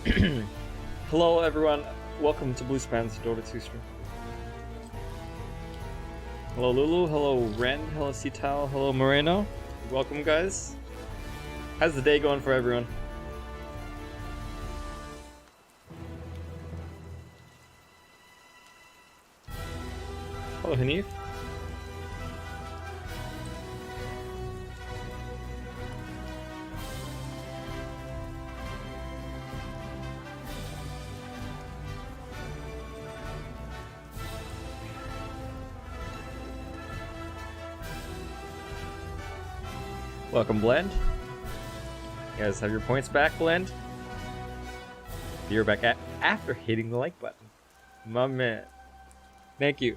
Hello everyone, welcome to Blue Span's Dota 2 stream. Hello Lulu, hello Ren, hello Citao, hello Moreno. Welcome guys. How's the day going for everyone? Hello Hanif. Welcome, Blend. You guys have your points back, Blend. You're back after hitting the like button. My man. Thank you.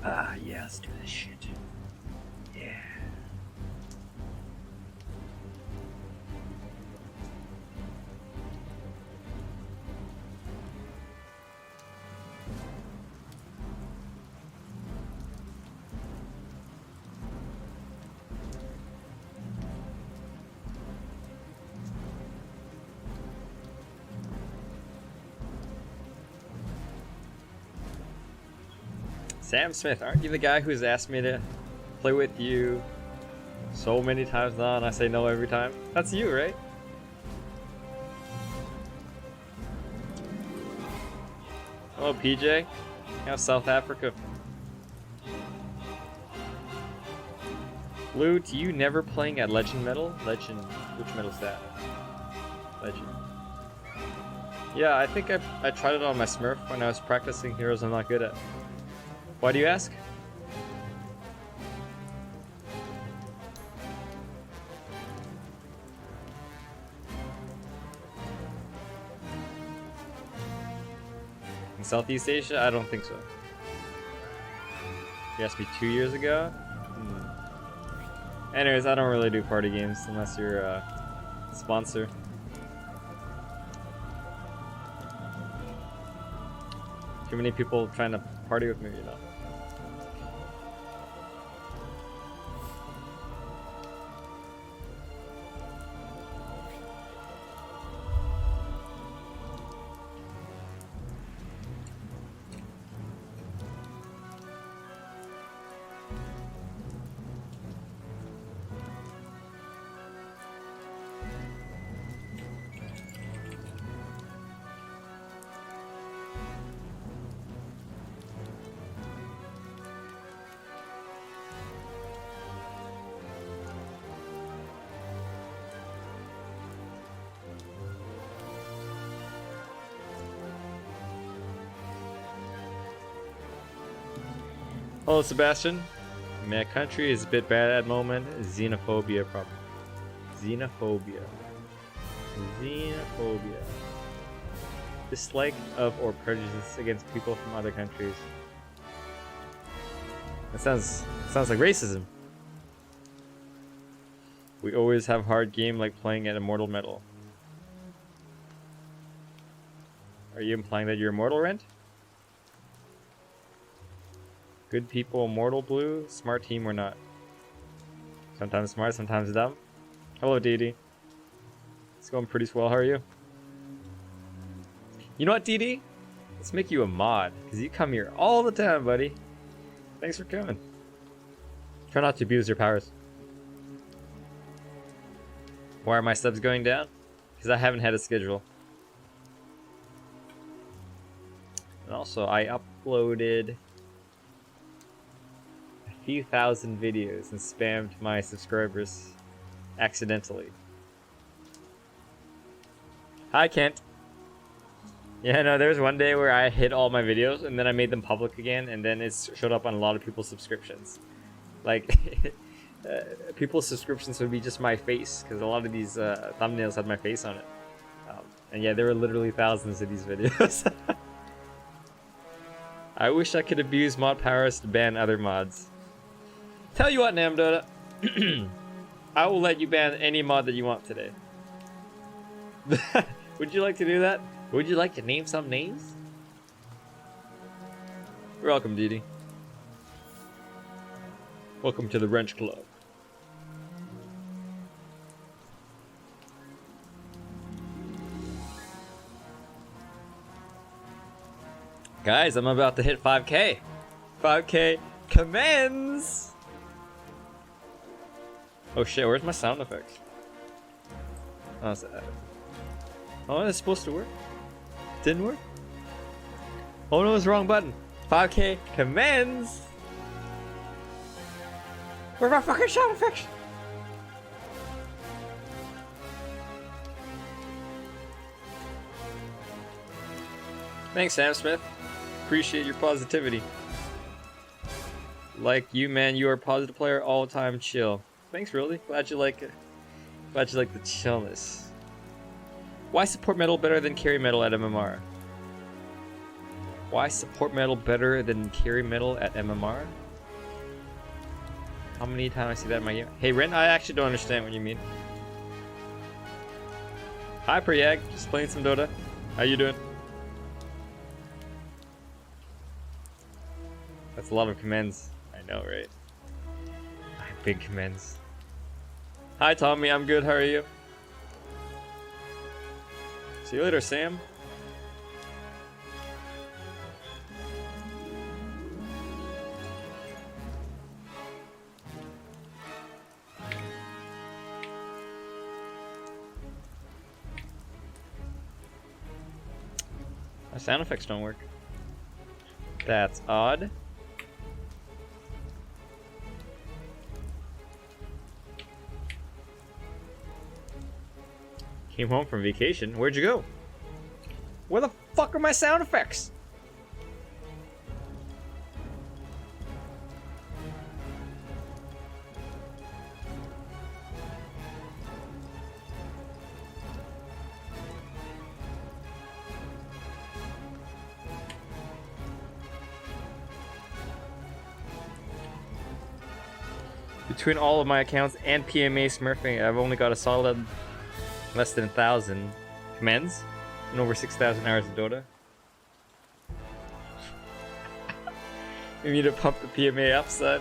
Ah, yeah, let's do this shit. Yeah. Sam Smith, aren't you the guy who's asked me to play with you so many times now and I say no every time? That's you, right? Hello, PJ. How's South Africa? Blue, to you never playing at Legend Metal? Legend, which metal's that? Legend. Yeah, I think I tried it on my Smurf when I was practicing heroes I'm not good at. Why do you ask? In Southeast Asia? I don't think so. You asked me 2 years ago? Anyways, I don't really do party games unless you're a sponsor. Too many people trying to party with me, you know. Hello, Sebastian. My country is a bit bad at the moment. Xenophobia problem. Xenophobia. Xenophobia. Dislike of or prejudice against people from other countries. That sounds like racism. We always have hard game like playing at Immortal Metal. Are you implying that you're immortal, Rent? Good people, Immortal Blue, smart team or not? Sometimes smart, sometimes dumb. Hello, Didi. It's going pretty swell. How are you? You know what, Didi? Let's make you a mod, because you come here all the time, buddy. Thanks for coming. Try not to abuse your powers. Why are my subs going down? Because I haven't had a schedule. And also, I uploaded few thousand videos and spammed my subscribers accidentally. Hi, Kent. Yeah, no, there was one day where I hid all my videos and then I made them public again, and then it showed up on a lot of people's subscriptions. Like, people's subscriptions would be just my face, because a lot of these thumbnails had my face on it. And yeah, there were literally thousands of these videos. I wish I could abuse mod powers to ban other mods. Tell you what, Namdota, I will let you ban any mod that you want today. Would you like to do that? Would you like to name some names? You're welcome, Didi. Welcome to the Wrench Club. Guys, I'm about to hit 5K. 5K commends. Oh shit, where's my sound effects? Oh, that's supposed to work. Didn't work. Oh no, it's the wrong button. 5K commends. Where's my fucking sound effects? Thanks, Sam Smith. Appreciate your positivity. Like you, man, you are a positive player all time. Chill. Thanks, really. Glad you like it. Glad you like the chillness. Why support metal better than carry metal at MMR? Why support metal better than carry metal at MMR? How many times I see that in my game? Hey, Ren, I actually don't understand what you mean. Hi, Priyag. Just playing some Dota. How you doing? That's a lot of commends. I know, right? Big commends. Hi, Tommy. I'm good. How are you? See you later, Sam. My sound effects don't work. That's odd. Came home from vacation. Where'd you go? Where the fuck are my sound effects? Between all of my accounts and PMA smurfing, I've only got a solid less than 1,000 commends and over 6,000 hours of Dota. We need to pump the PMA up, son.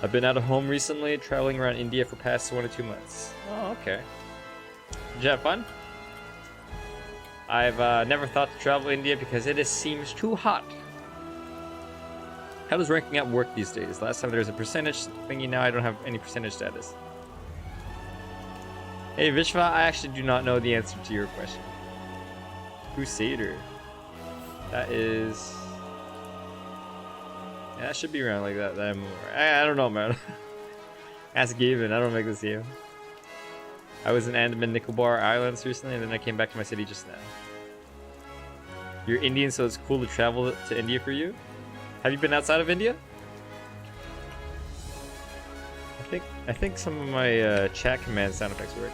I've been out of home recently, traveling around India for past 1 or 2 months. Oh, okay. Did you have fun? I've never thought to travel to India because it just seems too hot. How does ranking up work these days? Last time there was a percentage thingy, now I don't have any percentage status. Hey Vishva, I actually do not know the answer to your question. Crusader. That is... yeah, that should be around like that. I don't know, man. Ask Gavin, I don't make this game. I was in Andaman Nicobar Islands recently and then I came back to my city just now. You're Indian, so it's cool to travel to India for you? Have you been outside of India? I think some of my chat command sound effects work.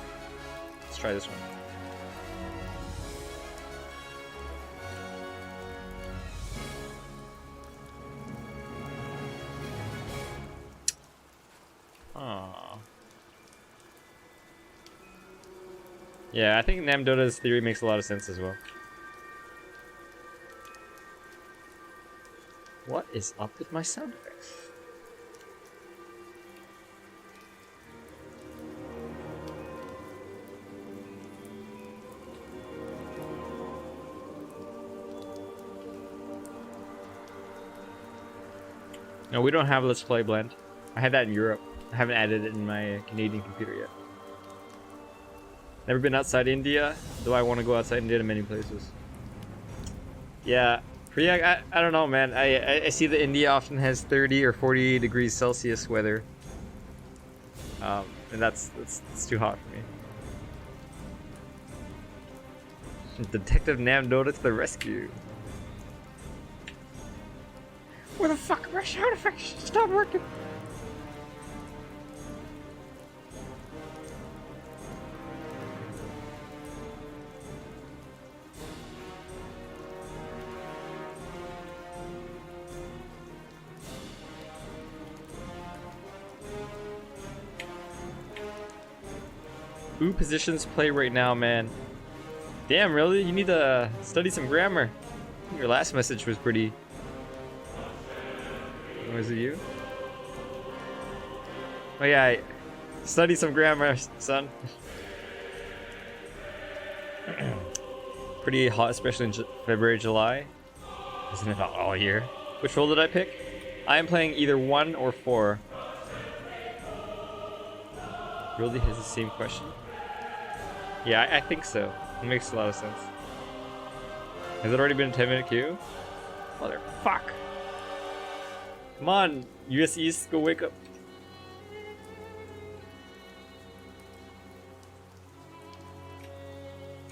Let's try this one. Aww. Yeah, I think Namdota's theory makes a lot of sense as well. What is up with my sound effects? No, we don't have Let's Play Blend. I had that in Europe. I haven't added it in my Canadian computer yet. Never been outside India, though I want to go outside India to many places. Yeah. I don't know, man. I see that India often has 30 or 40 degrees Celsius weather, and that's too hot for me. Detective Nam Dota to the rescue. Where the fuck are my sound effects? Stop working. Who positions play right now, man? Damn, really? You need to study some grammar. Your last message was pretty... Was it you? Oh yeah, study some grammar, son. Pretty hot, especially in February, July. Isn't it all year? Which role did I pick? I am playing either 1 or 4. Really has the same question? Yeah, I think so. It makes a lot of sense. Has it already been a 10-minute queue? Motherfuck! Come on, US East, go wake up.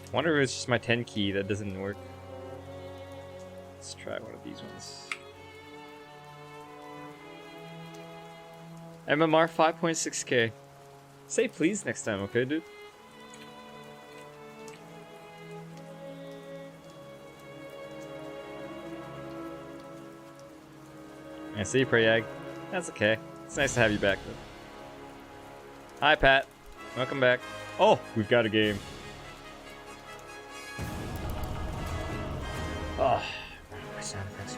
I wonder if it's just my 10 key that doesn't work. Let's try one of these ones. MMR 5.6k. Say please next time, okay, dude? I see you, Prayag. That's okay. It's nice to have you back, though. Hi, Pat. Welcome back. Oh, we've got a game. Oh, my sound effects.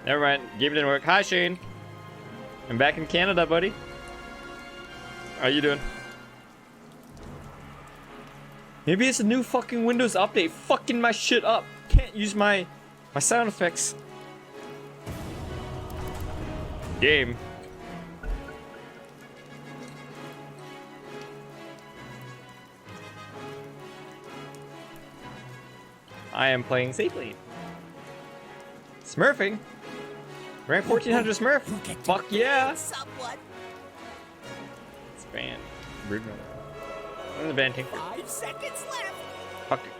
Never mind. Game didn't work. Hi, Shane. I'm back in Canada, buddy. How you doing? Maybe it's a new fucking Windows update fucking my shit up. Can't use my sound effects. Game. I am playing safely. Smurfing. Rank 1400 Smurf. Fuck yeah. Someone. It's banned. Rude. I'm the band Tinker. 5 seconds left. Fuck it.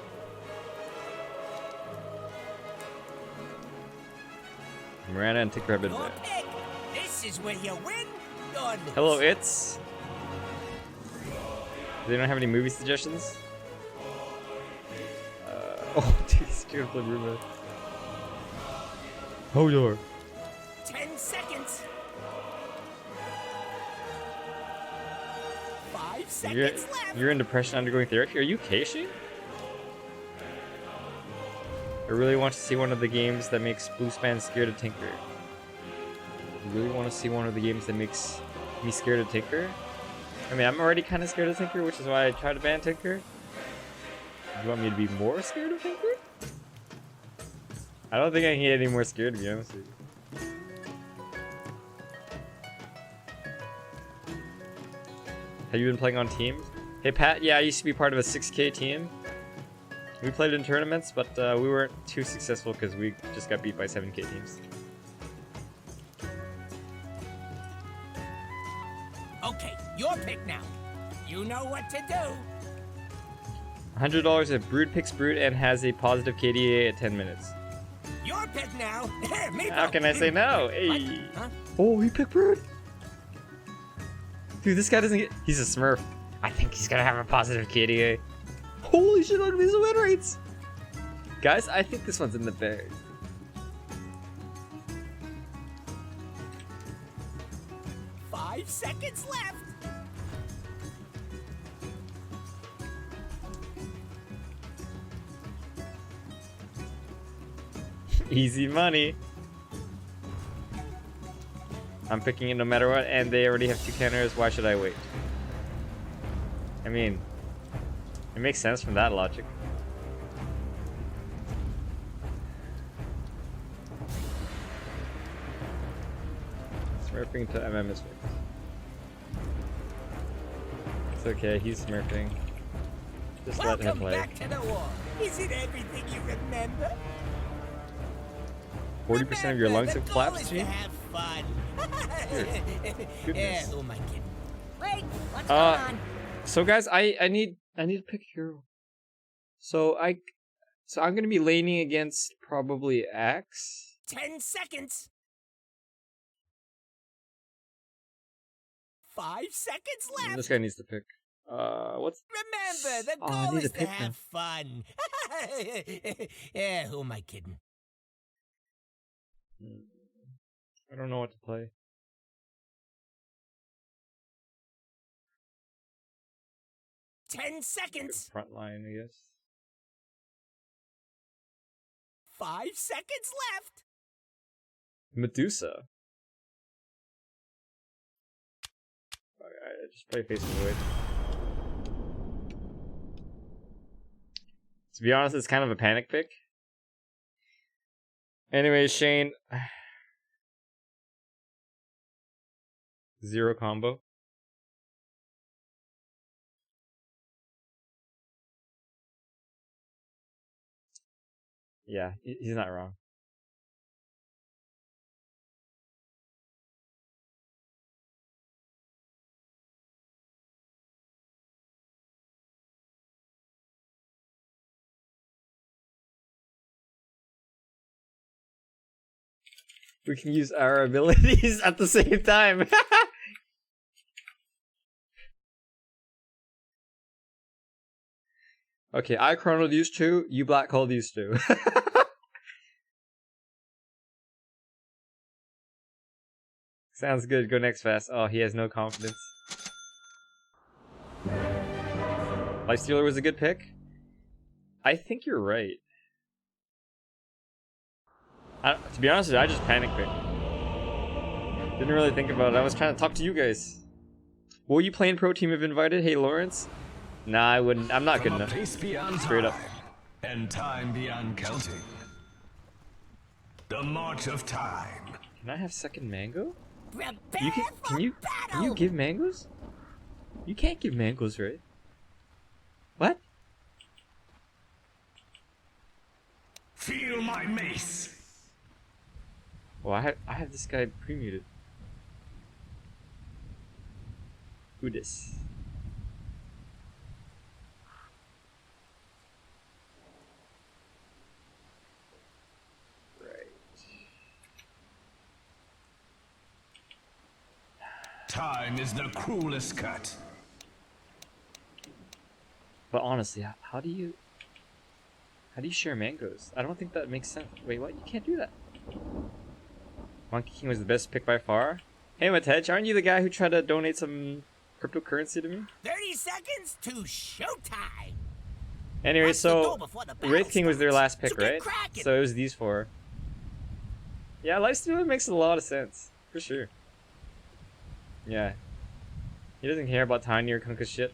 Miranda and Tinker have been banned. This is where you win or lose. Hello, it's. They don't have any movie suggestions? Oh, dude, he's gonna play Ruben. Hold door. 10 seconds. 5 seconds left. You're in depression undergoing therapy? Are you okay, Shane? I really want to see one of the games that makes Blue Span scared of Tinker. I really want to see one of the games that makes me scared of Tinker. I mean, I'm already kind of scared of Tinker, which is why I try to ban Tinker. Do you want me to be more scared of Tinker? I don't think I can get any more scared, to be honest with you. Have you been playing on teams? Hey Pat, yeah, I used to be part of a 6K team. We played in tournaments, but we weren't too successful because we just got beat by 7K teams. Okay, your pick now. You know what to do. $100 if Brood picks Brood and has a positive KDA at 10 minutes. Your pick now. How can I say no? Hey. Huh? Oh, he picked Brood. Dude, this guy doesn't get. He's a Smurf. I think he's gonna have a positive KDA. Holy shit, look at these win rates. Guys, I think this one's in the bag. Five seconds left. Easy money. I'm picking it no matter what, and they already have 2 counters. Why should I wait? I mean, it makes sense from that logic. Smurfing to MM is fixed. It's okay, he's smurfing. Just let him play. Welcome back to the war. Is it everything you remember? 40% of your lungs have Remember, collapsed, the goal Gene? is to have fun. Goodness. Yeah, who am I kidding? Wait, what's going on? So guys, I need to pick a hero. So I'm gonna be laning against probably Axe. 10 seconds. 5 seconds left. This guy needs to pick. What's Remember, the I goal need is to to pick have fun. Yeah, who am I kidding? I don't know what to play. 10 seconds. Front line, I guess. 5 seconds left. Medusa. Alright, just play facing void. To be honest, it's kind of a panic pick. Anyway, Shane. 0 combo. Yeah, he's not wrong. We can use our abilities at the same time. Okay, I chrono these two, you black hole these two. Sounds good, go next fast. Oh, he has no confidence. Lifestealer was a good pick. I think you're right. To be honest with you, I just panic picked. Didn't really think about it. I was trying to talk to you guys. Will you play in pro team if invited? Hey, Lawrence. Nah, I wouldn't. I'm not good enough. Straight up. And time beyond counting. The march of time. Can I have second mango? Prepare You can you give mangoes? You can't give mangoes, right? What? Feel my mace. Well, I have this guy pre-muted. Who this? Right. Time is the cruelest cut. But honestly, how do you share mangoes? I don't think that makes sense. Wait, what? You can't do that. Monkey King was the best pick by far. Hey, Matej, aren't you the guy who tried to donate some cryptocurrency to me? 30 seconds to showtime. Anyway, Watch the so door before the battle Wraith King was their starts. last pick, So get right? cracking. So it was these four. Yeah, Lifestealer makes a lot of sense. For sure. Yeah. He doesn't care about Tiny or Kunkka shit.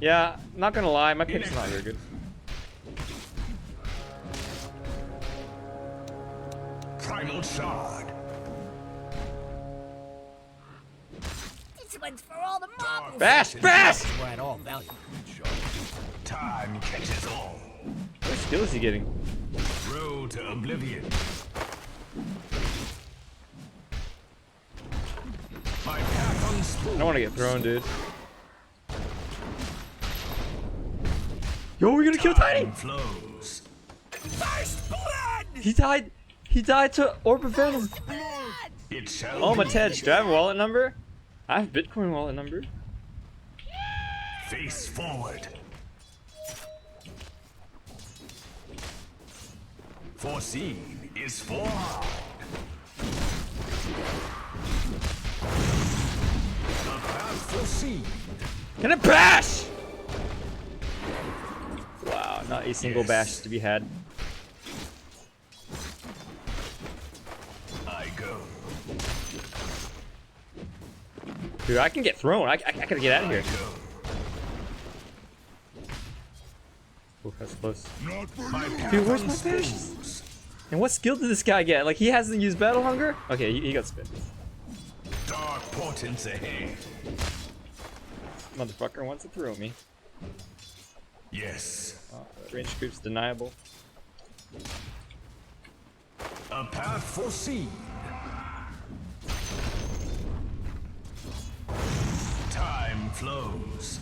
Yeah, not gonna lie, my pick's not very good. Primal Shard. This one's for all the marbles. Bash! Bash! We're at all value. Time catches all. What skill is he getting? Road to oblivion. My path unspooled. I don't want to get thrown, dude. Yo, we're gonna kill Tiny! Time flows. First blood. He died to Orb of Venom. It shall Oh, be. Matej, do I have a wallet number? I have Bitcoin wallet number. Face forward. Foreseen is forearmed. The path foreseen. Can I bash? Wow, not a single bash to be had. I go. Dude, I can get thrown. I gotta get out of here. Go. Ooh, that's close. My path Dude, where's my unspools. And what skill did this guy get? Like, he hasn't used Battle Hunger? Okay, he got spit. Dark portents ahead. Motherfucker wants to throw me. Yes. Oh, range creep's deniable. A path foreseen. Time flows.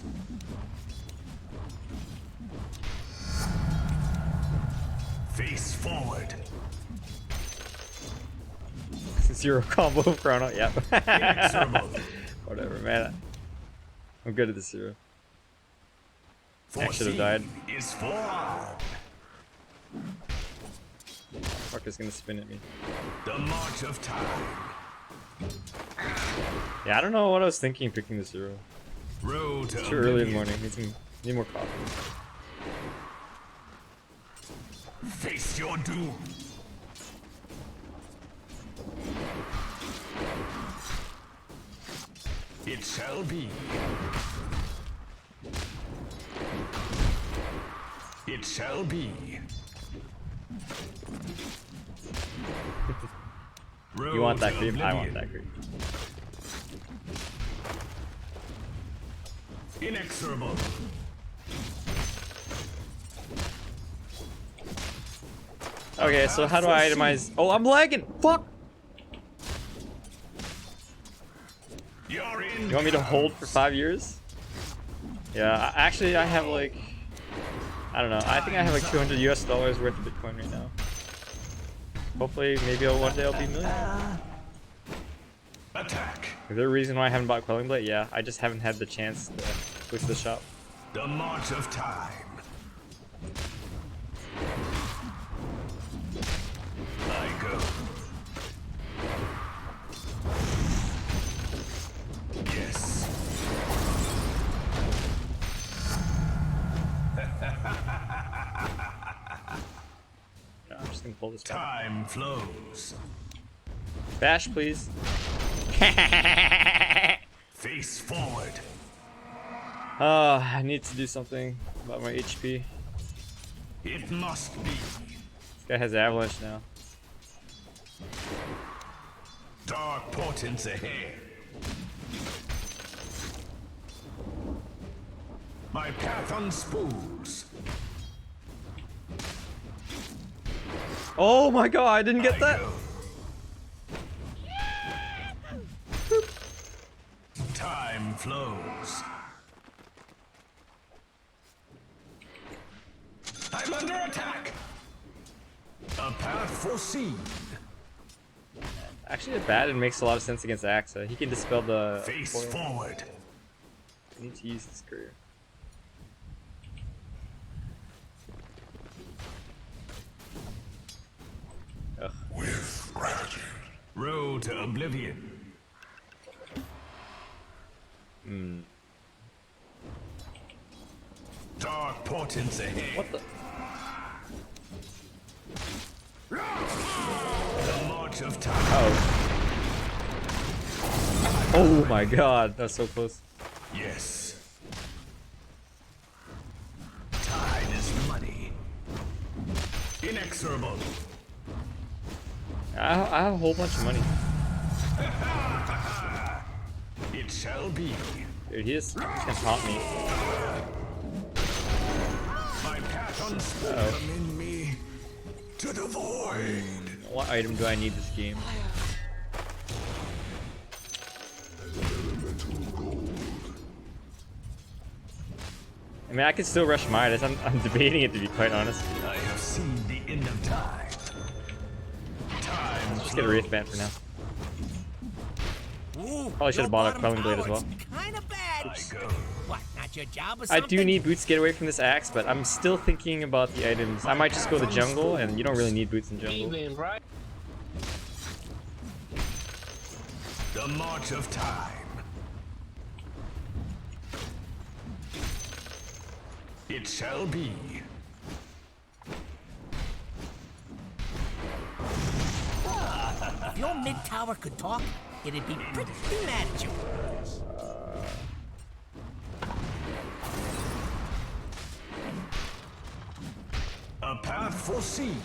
Face forward. 0 combo of Chrono, yep. Inexorable. Whatever, man. I'm good at the 0. I should have died. Foreseen is forearmed. Fucker's gonna spin at me. The march of time. Yeah, I don't know what I was thinking picking the 0. Road to Too early in the oblivion. morning. Need more coffee. Face your doom. It shall be. It shall be. You want that Road to creep? I want oblivion. that creep. Inexorable. Okay, so how do I itemize? Oh, I'm lagging! Fuck! You're in. You want me to hold for 5 years? Yeah, actually I have like, I don't know, I think I have like $200 US worth of Bitcoin right now. Hopefully, maybe one day I'll be a millionaire. Attack. Is there a reason why I haven't bought Quelling Blade? Yeah, I just haven't had the chance to go to the shop. The march of time. I go. Yes. No, I'm just gonna pull this back. Time flows. Bash, please. Face forward. Oh, I need to do something about my HP. It must be. This guy has avalanche now. Dark portents ahead. My path unspools. Oh my god, I didn't get I that! go. Time flows. I'm under attack. A path foreseen. Actually, at bat, it makes a lot of sense against Axa. He can dispel the Face foil. forward. I need to use this career. Ugh. With gratitude. Road to oblivion. Dark portents ahead. What the? The march of time. Oh. Oh my god, that's so close. Yes. Tide is money. Inexorable. I have a whole bunch of money. It shall be. Dude, he's gonna taunt me. My path unspoken. Uh-oh. Come in me to the void. What item do I need this game? I mean, I could still rush Midas. I'm debating it, to be quite honest. I have seen the end of time. Time Just get a Wraith Band for now. Ooh, Probably should have bought a Quelling Blade as well. Kinda bad. I go. What, not your job or I something? do need boots to get away from this axe, but I'm still thinking about the items. I might just go the jungle, and you don't really need boots in jungle. Right? The march of time. It shall be. If your mid-tower could talk, it'd be pretty mad at you. A path foreseen.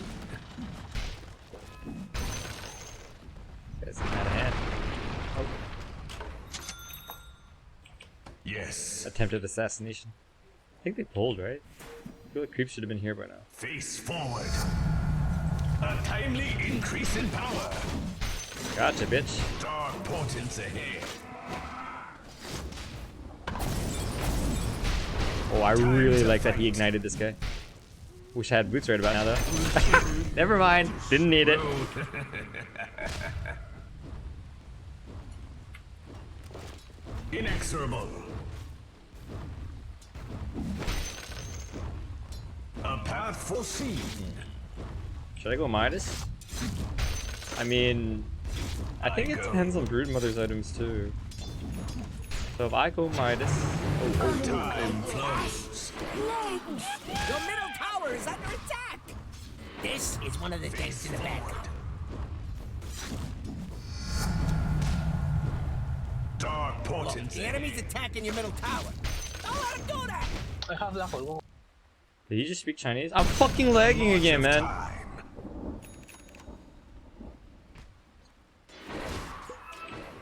It's out of hand. Yes. Attempted assassination. I think they pulled, right? I feel like creeps should have been here by now. Face forward. A timely increase in power. Gotcha, bitch. Dark portents ahead. Oh, I really like that he ignited this guy. Wish I had boots right about now, though. Never mind. Didn't need it. Inexorable. A path foreseen. Should I go Midas? I mean, I think it depends on Broodmother's items too. So if I go Midas, Time flows. Your middle tower is under attack. This is one of the things in the back. Dark Look, portents. the enemy's attacking your middle tower. Don't let him do that! Did he just speak Chinese? I'm fucking lagging again, man.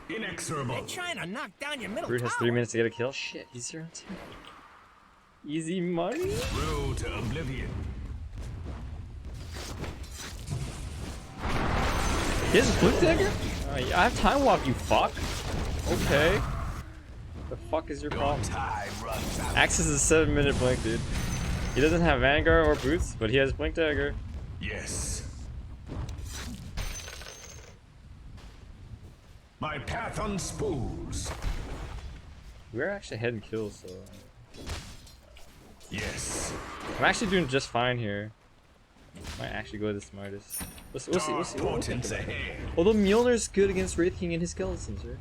Inexorable. They're trying to knock down your middle Brute tower. has 3 minutes to get a kill. Shit, he's 0-2. Easy money. Road to oblivion. He has a blink dagger? Yeah, I have time walk, you fuck. Okay. The fuck is your problem? Time runs out. Axe is a 7-minute blink, dude. He doesn't have Vanguard or boots, but he has blink dagger. Yes. My path unspools. We're actually ahead in kills, so Yes. I'm actually doing just fine here. Might actually go the smartest. We'll see. We'll see. Portents ahead. Although Mjolnir's good against Wraith King and his skeletons, right?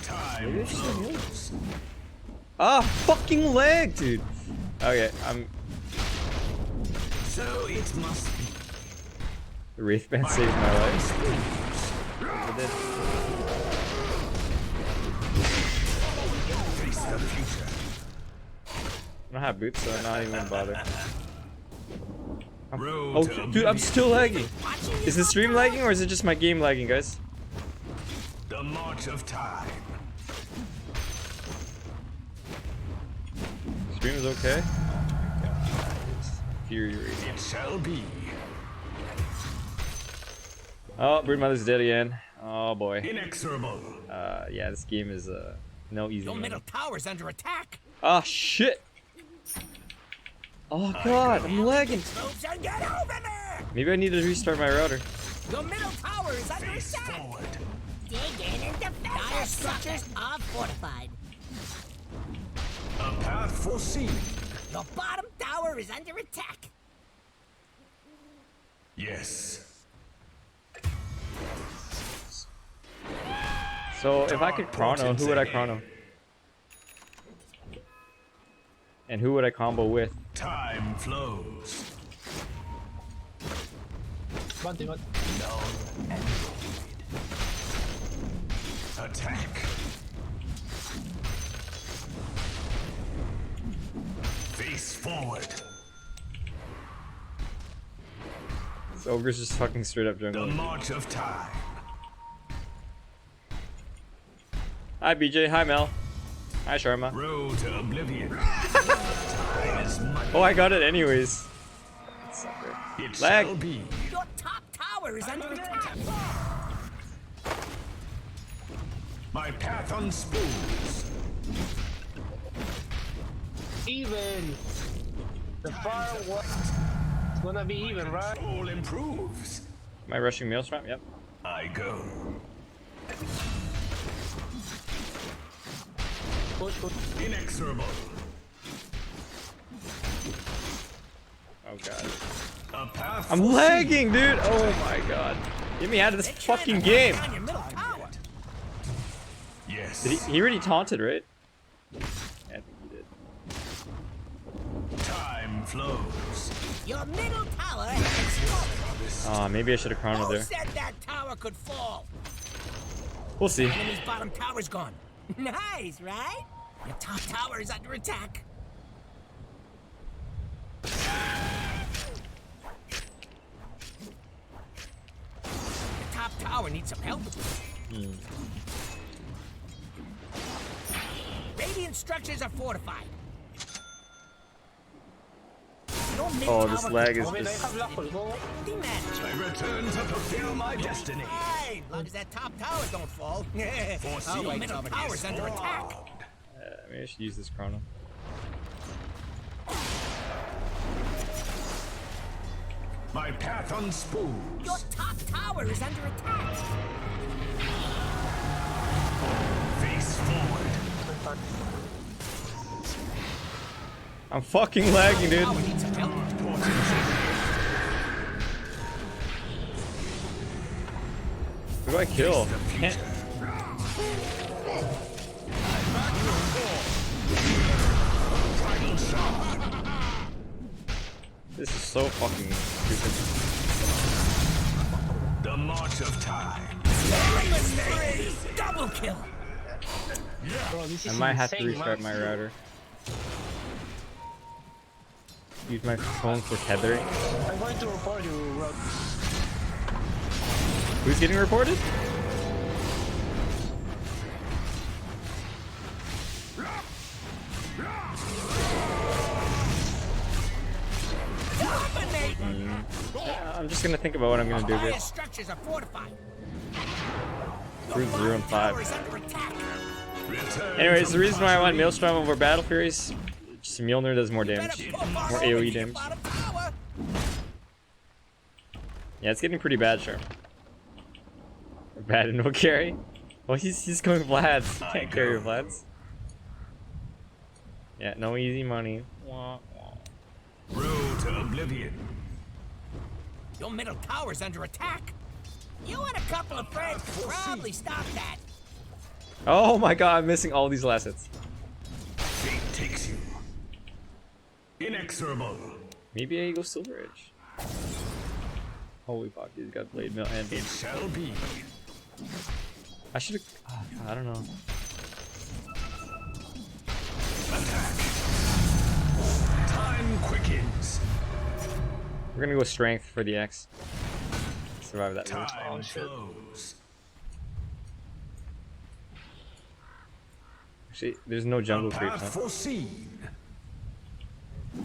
Time Maybe I should have Mjolnir. flows. Ah, fucking leg, dude. Okay, So it must be. the Wraith Band saved my life. It did. Face the future. I don't have boots, so I'm not even gonna bother. Road Oh, to dude, I'm oblivion. still lagging. Watching Is the stream lagging or is it just my game lagging, guys? The march of time. Stream is okay. Oh my god, it's infuriating. It shall be. Oh, Broodmother's dead again. Oh boy. Inexorable. Yeah, this game is no easy. Your Game. middle tower's under attack. Oh shit. Oh god, I'm lagging. Troops and get over there! Maybe I need to restart my router. Your middle tower is under Face attack. forward. Dig in and defend Dire our structures structures are fortified. A path foreseen. Your bottom tower is under attack. Yes. So if I could chrono, Portents who would I ahead. chrono? And who would I combo with? Time flows. Null and void. Attack. Face forward. This ogre's just fucking straight up The jungling. march of time. Hi BJ, hi Mel. Hi Sharma. Road to oblivion. Time is money. Oh, I got it anyways. Sucker. It Lag. shall be. Your top tower is under attack. My path unspools. Even. The firework is gonna be even, right? All improves. Am I rushing Maelstrom? Yep. I go. Push, push. Inexorable. Oh god. A path I'm foreseen. lagging, dude! Oh my god. Get me out of this They're trying to fucking knock game! down your middle tower. Yes. Did he already taunted, right? Yeah, I think he did. Time flows. Your middle tower has exploded. Oh, maybe I should have chronoed Who there. said that tower could fall? We'll see. Enemy's bottom tower's gone. Nice, right? Your top tower is under attack. The top tower needs some help. Radiant structures are fortified. Your mid Oh, this tower lag could is fall. May just... nakap ko. The match. I return to fulfill my destiny. Hey, long as that top tower don't fall. Foreseen. Your middle tower's under attack. Maybe I should use this chrono. My path unspools. Your top tower is under attack. Face forward. I'm fucking lagging, dude. Tower needs some help. Who do I kill? Can't... This is so fucking stupid. The march of time. Double kill. Bro, this I is might have to insane, restart man. my router. Use my phone for tethering. I'm going to report you, Rod. Who's getting reported? I'm just gonna think about what I'm gonna do Fire here. structures are fortified. Prove 0 and 5. Tower is under attack. Return Anyways, from the reason why I want treachery. Maelstrom over Battle Furies, just Mjolnir does more damage. Better pull on More over AoE to your damage. bottom tower. Yeah, it's getting pretty bad, Sharp. Bad and no carry. Well, he's going Vlads. You can't carry your Vlads. Yeah, no easy money. Wah, wah. Road to oblivion. Your middle tower's under attack. You and a couple of friends could probably stop that. Oh my god, I'm missing all these last hits. Fate takes you. Inexorable. Maybe I go Silver Edge. Holy fuck, he's got blade mill and It shall be. I should have. Oh, I don't know. Attack. Time quickens. We're gonna go strength for the X. Survive that move. Time flows. Actually, there's no jungle A creep, path huh? foreseen.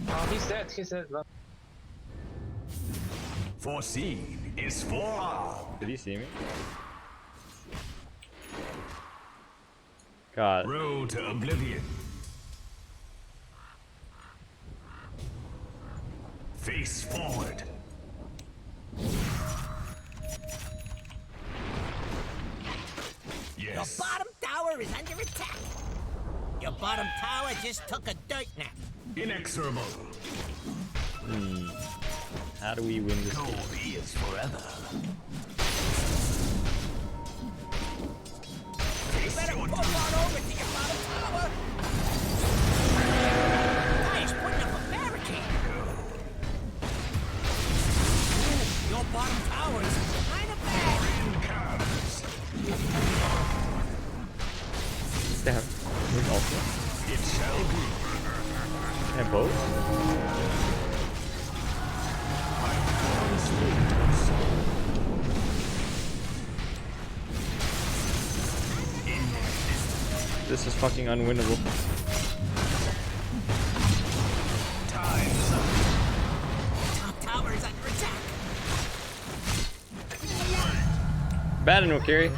Oh, he's dead. He's dead. Bro. Foreseen is forearmed. Did he see me? God. Road to oblivion. Face forward. Your Yes. bottom tower is under attack. Your bottom tower just took a dirt nap. Inexorable. How do we win this game? Gold is forever. Face Better your pull doom. on over to your bottom tower. Nice, putting up a barricade. Your bottom tower is kind of bad. Comes. Damn. Where's ultimate? It shall be. And both? This is fucking unwinnable. Time's up. Top tower is under attack. Bad and no carry.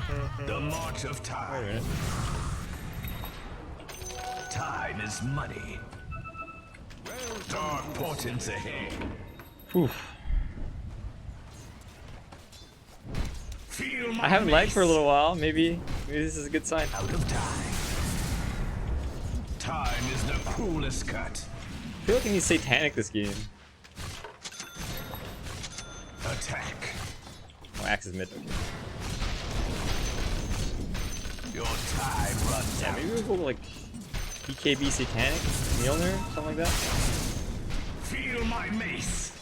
The march of Wait a time. minute. Time is money. Dark portents ahead. Whew. Feel my I haven't lagged for a mace. little while. Maybe this is a good sign. Out of time. Time is the cruelest cut. I feel like I need satanic this game. Attack. Oh, Axe is mid. Okay. Your time runs Yeah, out. maybe we'll go like BKB satanic, Mjolnir, something like that. Feel my mace.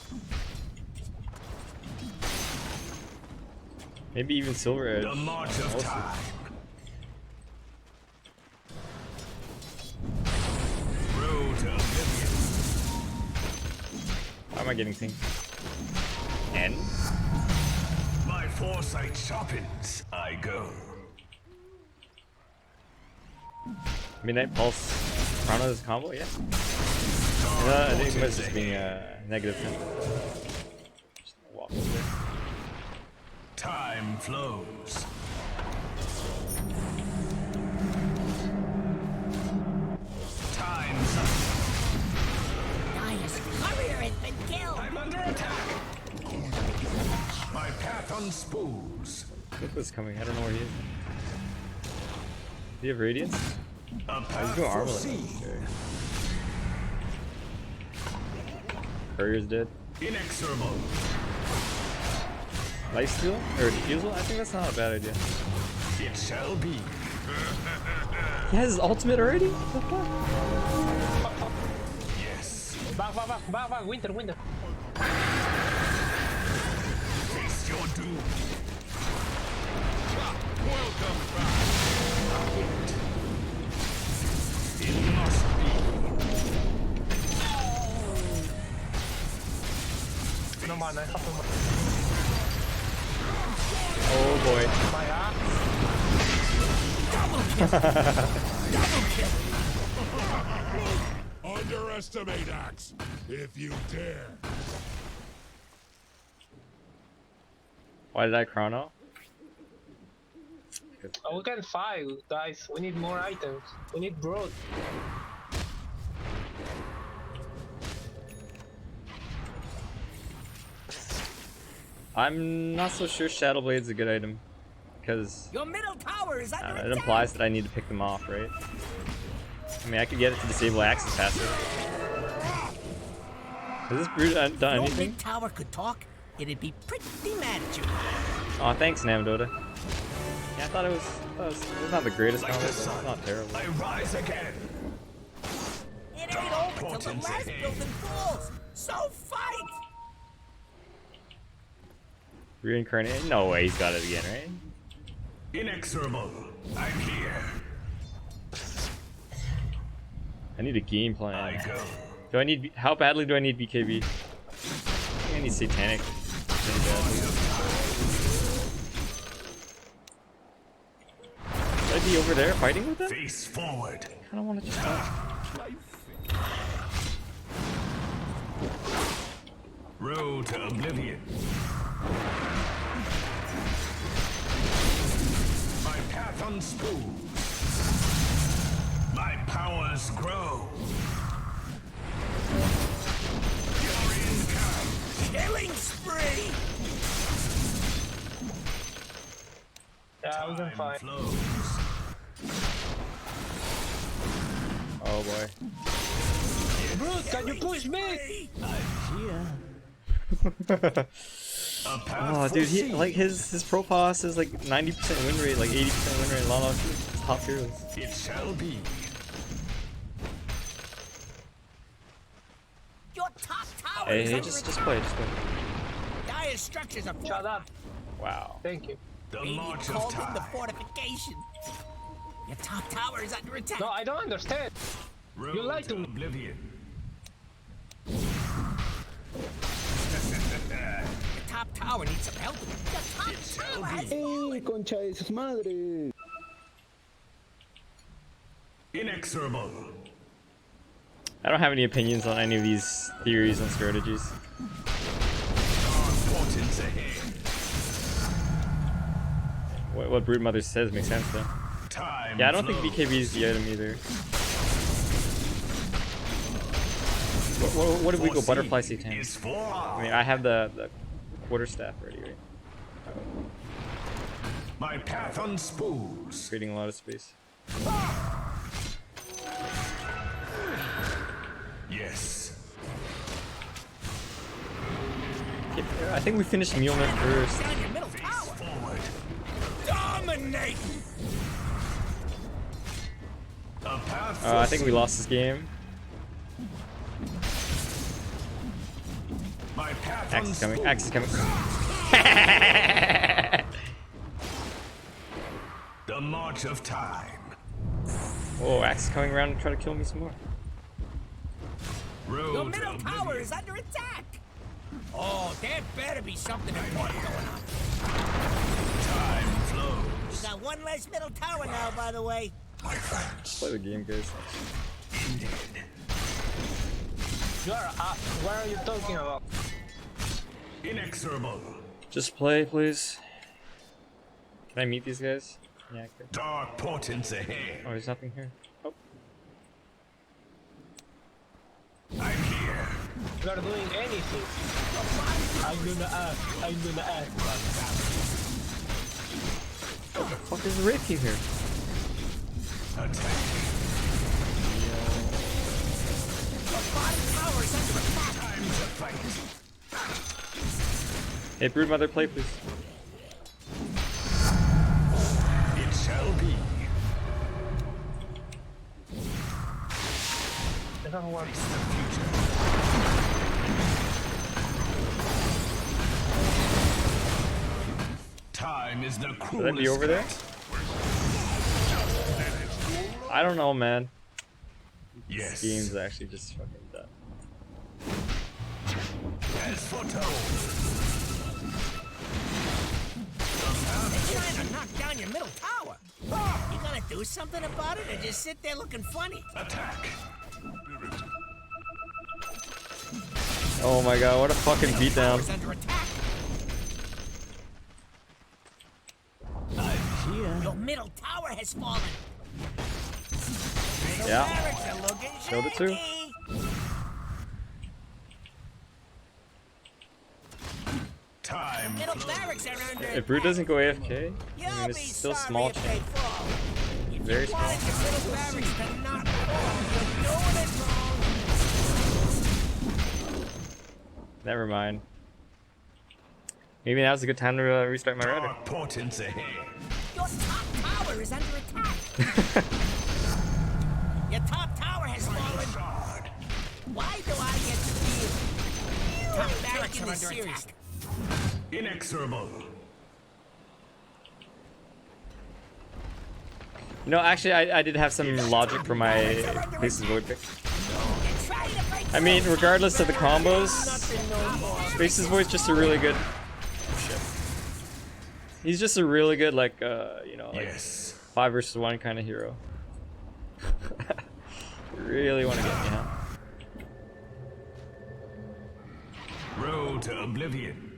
Maybe even Silver Edge. The march of Also. time. Road to oblivion. Why am I getting things? N? My foresight sharpens. I go. Midnight Pulse. Chrono's combo, yeah. I think it must just being negative 10. Just walk over there. Time flows. Time's up. Dire's courier has been killed. I'm under attack. My path unspools. Look what's coming. I don't know where he is. Do you have Radiance? A He's path going Armor. foreseen. Okay. Courier's dead. Inexorable. Lifesteal? Or Defusal? I think that's not a bad idea. It shall be. He has his ultimate already? What the fuck? Yes. Back, winter. Face your doom. Welcome back. It must be. No man, I have to. Oh boy. My ass. Double kill! Underestimate Axe, if you dare. Why did I chrono? Oh, we can fight, guys. We need more items. We need broad. I'm not so sure Shadow Blade's a good item. Because Your middle tower is under it attack! implies that I need to pick them off, right? I mean, I could get it to disable Axe's passive. Has this brute done Your anything? mid tower could talk, it'd be pretty mad at you. Oh, thanks, Dota. Yeah, I thought it was not the greatest combo, but it's not terrible. I rise again. It ain't over till the last building falls. So fight! Reincarnate? No way, he's got it again, right? Inexorable. I'm here. I need a game I plan. go. Do I need? How badly do I need BKB? I think I need Satanic. Really badly. Should I be over there fighting with them? Face forward. I don't want to just. Road to oblivion. My path unspooled. My powers grow. You're in camp. Killing spree! Yeah, we can Time fight. flows. Oh boy. Brute, can you push me? A path Oh, dude, he foreseen. like his profile says like 90% win rate, like 80% win rate. A lot of top heroes. It shall be. Your top tower Hey, is hey, under just attack. play, just play. Dire structures are Shut up. Wow. Thank you. The Radiant march of called in the time. fortification. Your top tower is under attack. No, I don't understand. Road You lied to me. oblivion. Your top tower needs some help. Your top tower has Concha de sus madres! Inexorable. I don't have any opinions on any of these theories and strategies. Dark portents ahead. What Brood Mother says makes sense though. Time Yeah, I don't flows. think BKB is the item either. What did we go? Foreseen Butterfly Satanic. is for I mean, I have the quarter staff ready, right? my path unspools. Creating a lot of space. Yes. Okay, I think we finished Mjolnir first. down your middle Face tower. forward. Dominate! A path I think we lost this game. My path Axe is coming. Axe is coming. The march of time. Whoa, Axe is coming around and trying to kill me some more. Your Road to middle tower oblivion. is under attack. Oh, there better be something important going on. Time You flows. got one less middle tower now, by the way. My friends. Play the game, guys. Ended. You're up. What are you talking about? Inexorable. Just play, please. Can I meet these guys? Yeah, I could. Dark portents ahead. Oh, there's nothing here. Oh, I'm here. You are doing anything. I'm gonna ask. what the fuck is the Ricky here? Attack. Your bottom tower is under attack. Time to fight. Hey, Brood Mother, play, please. It shall be. I don't want. Face the future. is the Should that cruelest be over there? cut. I don't know, man. Yes. This game's actually just fucking done. As foretold. They're trying to knock down your middle tower. You gonna do something about it or just sit there looking funny? Attack. Oh my god, what a fucking beatdown. Tower's under attack. Your middle tower has fallen. Middle Yeah. barracks are looking Killed it too. shaky. Time. Middle barracks are under If Brood doesn't go AFK, You'll I mean, be it's still sorry small if they chance. fall. If Very you wanted your middle barracks to not fall, you're doing it wrong. Never mind. Maybe now's a good time to restart my router. Dark portents ahead. Your top tower is under attack. Your top tower has fallen. Guard. Why do I get to be top barracks are under attack? Inexorable. You know, actually, I did have some logic for my Places Void pick. I mean, regardless of the combos, Spaces Void's just a really good. Shit. He's just a really good, like, you know, like Yes. 5 versus 1 kind of hero. Really want to get me, huh? Road to oblivion.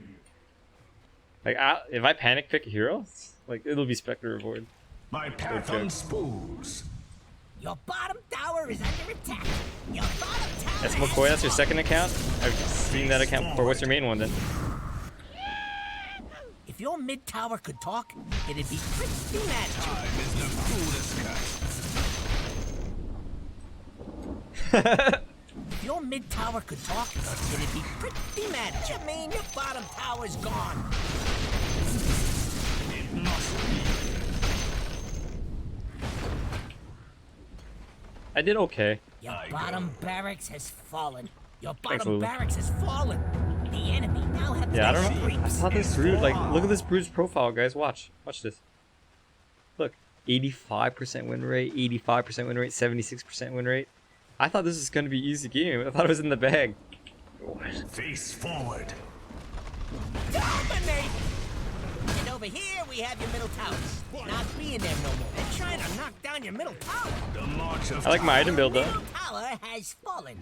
Like, if I panic pick a hero, like, it'll be Spectre or Void. My path Okay. unspools. Your bottom tower is under attack. Your bottom tower That's has McCoy, that's your fallen. second account? I've seen that account before. What's your main one then? If your mid tower could talk, it'd be pretty magical. Time is the cruelest cut. If your mid tower could talk, it'd be pretty magical. You mean your bottom tower's gone? It must be. I did okay. Your I bottom go. barracks has fallen. Your Thanks, bottom Lulu. barracks has fallen. The enemy now have Yeah, I don't know. I creeps. thought this Brood, like, look at this Brood's profile, guys. Watch. Watch this. Look. 85% win rate, 85% win rate, 76% win rate. I thought this was going to be easy game. I thought it was in the bag. Face forward. Dominate! And over here we have your middle towers. Not being there no more. They're trying to knock down your middle tower. The march of I like my item build though. Middle tower has fallen.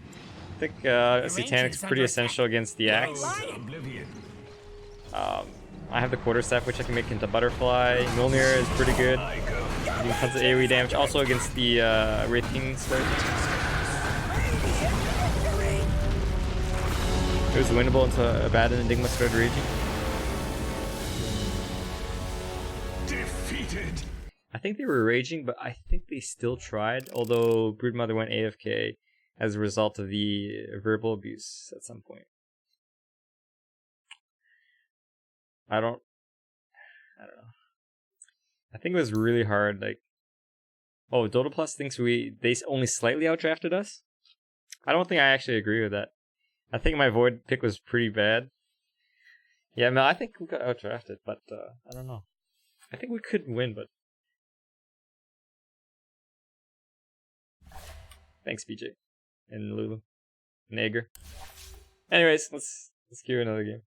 I think Satanic's pretty essential against the axe. Road to oblivion. I have the quarterstaff, which I can make into butterfly. Mjolnir is pretty good. I go. Doing tons of AoE damage. Also against the Wraith King start. It was winnable until Abaddon and Enigma started raging. Defeated. I think they were raging, but I think they still tried. Although Broodmother went AFK as a result of the verbal abuse at some point. I don't know. I think it was really hard. Like, oh, Dota Plus thinks they only slightly outdrafted us. I don't think I actually agree with that. I think my Void pick was pretty bad. Yeah, man, I think we got outdrafted, but I don't know. I think we could win, but thanks, BJ and Lulu and Ager. Anyways, let's give it another game.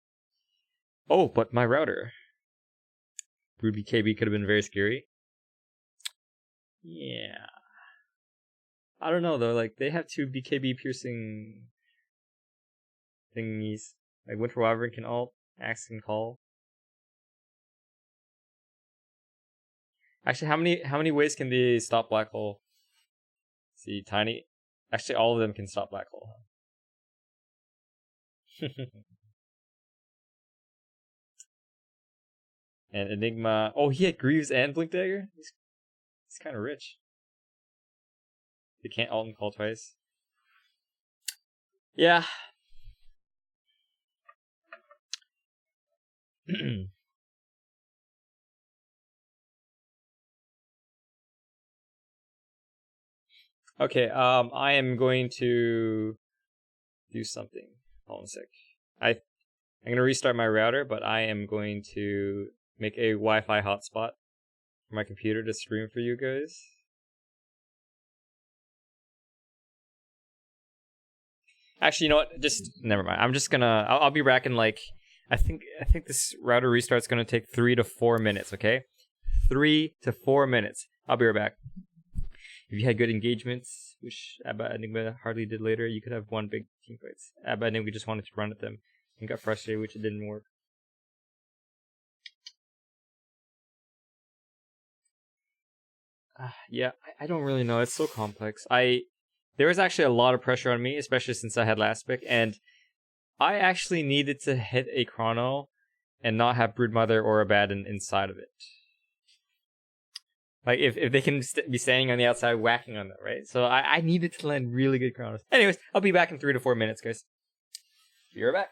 Oh, but my router. Brood BKB could have been very scary. Yeah. I don't know though, like they have 2 BKB piercing thingies. Like Winter Wyvern can ult, Axe can call. Actually, how many ways can they stop Black Hole? See, Tiny. Actually, all of them can stop Black Hole. And Enigma. Oh, he had Greaves and Blink Dagger? He's kind of rich. They can't ult and call twice. Yeah. Okay, I am going to do something. Hold on a sec. I'm gonna restart my router, but I am going to make a Wi-Fi hotspot for my computer to stream for you guys. Actually, you know what? Just never mind. I'm just gonna. I'll be back in like. I think this router restart's gonna take 3 to 4 minutes. Okay, 3 to 4 minutes. I'll be right back. If you had good engagements, which Abba Enigma hardly did later, you could have won big team fights. Abba Enigma just wanted to run at them and got frustrated, which it didn't work. Yeah, I don't really know. It's so complex. There was actually a lot of pressure on me, especially since I had last pick, and I actually needed to hit a chrono and not have Broodmother or Abaddon inside of it. Like, if they can be standing on the outside whacking on that, right? So I needed to land really good chronos. Anyways, I'll be back in 3 to 4 minutes, guys. Be right back.